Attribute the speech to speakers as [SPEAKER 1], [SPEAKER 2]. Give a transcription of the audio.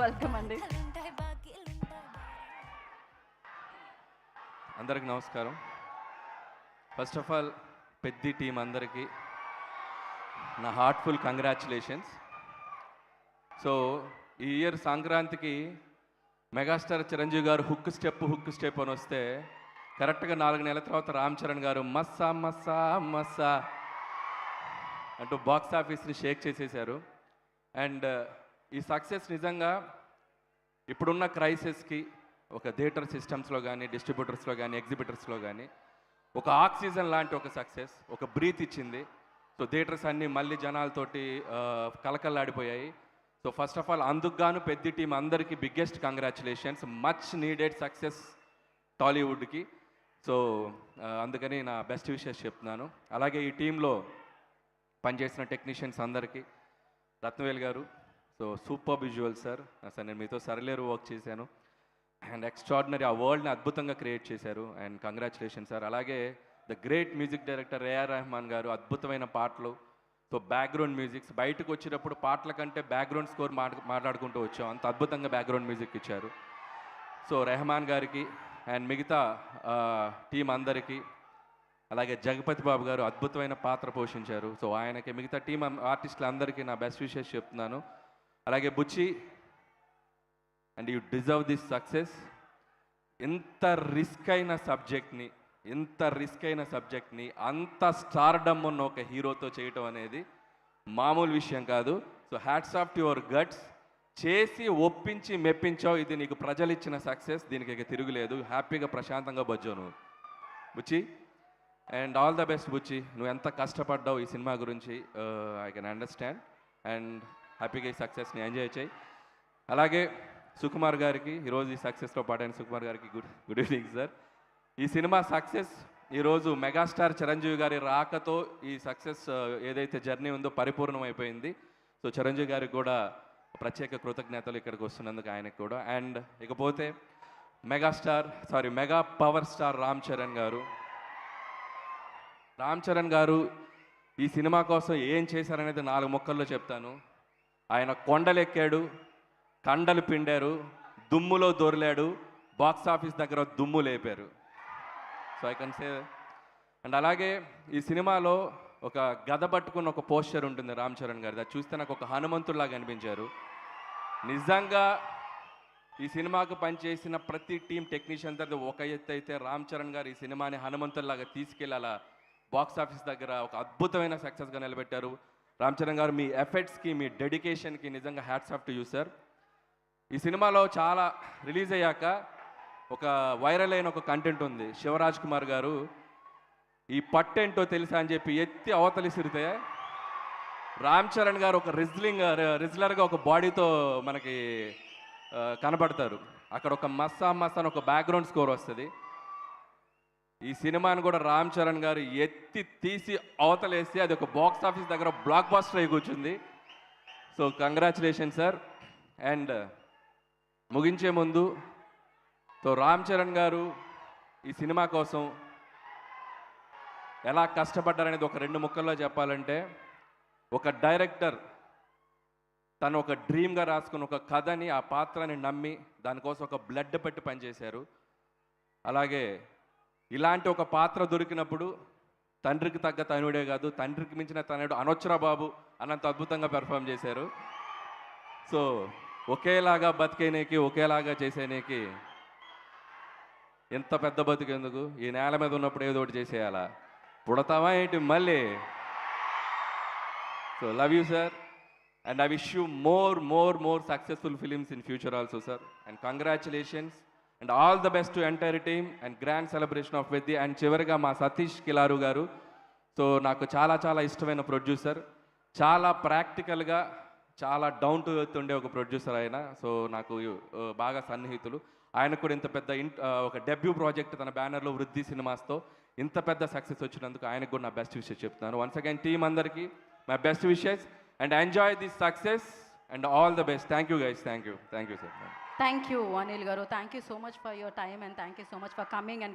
[SPEAKER 1] Welcome అండి.
[SPEAKER 2] అందరికి నమస్కారం. First of all Peddi team అందరికీ నా హార్ట్ఫుల్ కంగ్రాచులేషన్స్. సో ఈ ఇయర్ సంక్రాంతికి మెగాస్టార్ చిరంజీవి గారు హుక్ స్టెప్ అని వస్తే కరెక్ట్గా 4 నెలల తర్వాత రామ్ చరణ్ గారు మస్సా మస్సా మస్సా అంటూ బాక్స్ ఆఫీస్ని షేక్ చేసేశారు. అండ్ ఈ సక్సెస్ నిజంగా ఇప్పుడున్న క్రైసిస్కి ఒక థియేటర్ సిస్టమ్స్లో కానీ, డిస్ట్రిబ్యూటర్స్లో కానీ, ఎగ్జిబిటర్స్లో కానీ ఒక ఆక్సిజన్ లాంటి ఒక సక్సెస్, ఒక బ్రీత్ ఇచ్చింది. సో థియేటర్స్ అన్నీ మళ్ళీ జనాలతోటి కలకల్లాడిపోయాయి. సో ఫస్ట్ ఆఫ్ ఆల్ అందుకు గాను పెద్ద టీం అందరికీ biggest congratulations. Much needed success టాలీవుడ్కి. సో అందుకని నా బెస్ట్ విషెస్ చెప్తున్నాను. అలాగే ఈ టీంలో పనిచేసిన టెక్నీషియన్స్ అందరికీ, రత్నవేల్ గారు సో సూపర్ విజువల్ సార్, అసలు నేను మీతో సరిలేరు వర్క్ చేశాను అండ్ ఎక్స్ట్రాడినరీ ఆ వరల్డ్ని అద్భుతంగా క్రియేట్ చేశారు అండ్ కంగ్రాచులేషన్ సార్. అలాగే the great music director AR Rahman garu, అద్భుతమైన పాటలు. సో బ్యాక్గ్రౌండ్ మ్యూజిక్స్ బయటకు వచ్చేటప్పుడు పాటల కంటే బ్యాక్గ్రౌండ్ స్కోర్ మాట్లాడుకుంటూ వచ్చాం, అంత అద్భుతంగా బ్యాక్గ్రౌండ్ మ్యూజిక్ ఇచ్చారు. సో రెహమాన్ గారికి అండ్ మిగతా టీం అందరికీ, అలాగే జగపతి బాబు గారు అద్భుతమైన పాత్ర పోషించారు. సో ఆయనకి, మిగతా టీం ఆర్టిస్టులు అందరికీ నా బెస్ట్ విషెస్ చెప్తున్నాను. అలాగే Buchi, and you deserve this success. ఇంత రిస్క్ అయిన సబ్జెక్ట్ని అంత స్టార్డమ్ ఉన్న ఒక హీరోతో చేయటం అనేది మామూలు విషయం కాదు. So hats off to your guts. చేసి ఒప్పించి మెప్పించావు, ఇది నీకు ప్రజలు ఇచ్చిన సక్సెస్, దీనికి ఇక తిరుగులేదు. హ్యాపీగా ప్రశాంతంగా బజ్జావు నువ్వు బుచ్చి. అండ్ ఆల్ ద బెస్ట్ బుచ్చి, నువ్వు ఎంత కష్టపడ్డావు ఈ సినిమా గురించి ఐ కెన్ అండర్స్టాండ్. అండ్ హ్యాపీగా ఈ సక్సెస్ని ఎంజాయ్ చేయి. అలాగే సుకుమార్ గారికి, ఈరోజు ఈ సక్సెస్లో పాటైన సుకుమార్ గారికి గుడ్ ఈవినింగ్ సార్. ఈ సినిమా సక్సెస్ ఈరోజు మెగాస్టార్ చిరంజీవి గారి రాకతో ఈ సక్సెస్ ఏదైతే జర్నీ ఉందో పరిపూర్ణమైపోయింది. సో చిరంజీవి గారికి కూడా ప్రత్యేక కృతజ్ఞతలు ఇక్కడికి వస్తున్నందుకు, ఆయనకు కూడా. అండ్ ఇకపోతే mega power star Ram Charan గారు ఈ సినిమా కోసం ఏం చేశారనేది 4 ముక్కల్లో చెప్తాను. ఆయన కొండలెక్కాడు, కండలు పిండారు, దుమ్ములో దొర్లాడు, బాక్స్ ఆఫీస్ దగ్గర దుమ్ము లేపారు. So I can say. And అలాగే ఈ సినిమాలో ఒక గద పట్టుకున్న ఒక పోస్టర్ ఉంటుంది రామ్ చరణ్ గారిది, అది చూస్తే నాకు ఒక హనుమంతుడిలాగా అనిపించారు. నిజంగా ఈ సినిమాకు పనిచేసిన ప్రతి టీం టెక్నీషియన్ దగ్గర ఒక ఎత్తు అయితే, రామ్ చరణ్ గారు ఈ సినిమాని హనుమంతుడిలాగా తీసుకెళ్ళి అలా బాక్స్ ఆఫీస్ దగ్గర ఒక అద్భుతమైన సక్సెస్గా నిలబెట్టారు. రామ్ చరణ్ గారు, మీ ఎఫర్ట్స్కి, మీ డెడికేషన్కి నిజంగా hats off to you sir. ఈ సినిమాలో చాలా రిలీజ్ అయ్యాక ఒక వైరల్ అయిన ఒక కంటెంట్ ఉంది. శివరాజ్ కుమార్ గారు ఈ పట్టేంటో తెలుసా అని చెప్పి ఎత్తి అవతలిసిరితే రామ్ చరణ్ గారు ఒక రిజ్లర్గా ఒక బాడీతో మనకి కనబడతారు. అక్కడ ఒక మస్సా అని ఒక బ్యాక్గ్రౌండ్ స్కోర్ వస్తుంది. ఈ సినిమాని కూడా రామ్ చరణ్ గారు ఎత్తి తీసి అవతలేసి అది ఒక బాక్స్ ఆఫీస్ దగ్గర బ్లాక్ బస్టర్ అయి కూర్చుంది. So congratulation sir. అండ్ ముగించే ముందు, సో రామ్ చరణ్ గారు ఈ సినిమా కోసం ఎలా కష్టపడ్డారనేది ఒక 2 ముక్కల్లో చెప్పాలంటే, ఒక డైరెక్టర్ తను ఒక డ్రీమ్గా రాసుకున్న ఒక కథని, ఆ పాత్రని నమ్మి దానికోసం ఒక బ్లడ్ పెట్టి పనిచేశారు. అలాగే ఇలాంటి ఒక పాత్ర దొరికినప్పుడు తండ్రికి తగ్గ తనుడే కాదు, తండ్రికి మించిన తనుడు అనొచ్చరా బాబు అన్నంత అద్భుతంగా పెర్ఫామ్ చేశారు. సో ఒకేలాగా బతికేనేకి, ఒకేలాగా చేసేనేకి ఎంత పెద్ద బతికేందుకు, ఈ నేల మీద ఉన్నప్పుడు ఏదో ఒకటి చేసేయాలా, పుడతావా ఏంటి మళ్ళీ. So love you sir and I wish you more successful films in future also sir. And congratulations and all the best to entire team and grand celebration of Peddi. And చివరిగా మా సతీష్ కిలారు గారు, సో నాకు చాలా ఇష్టమైన ప్రొడ్యూసర్, చాలా ప్రాక్టికల్గా, చాలా down to earth ఉండే ఒక ప్రొడ్యూసర్ ఆయన. సో నాకు బాగా సన్నిహితులు. ఆయనకు కూడా ఇంత పెద్ద ఒక డెబ్యూ ప్రాజెక్ట్ తన బ్యానర్లో వృద్ధి సినిమాస్తో ఇంత పెద్ద సక్సెస్ వచ్చినందుకు ఆయనకు కూడా నా బెస్ట్ విషెస్ చెప్తున్నాను. వన్స్ అగైన్ టీం అందరికీ my best wishes and enjoy this success and all the best. Thank you guys. Thank you sir.
[SPEAKER 1] Thank you, Anil Garu. Thank you so much for your time and thank you so much for coming and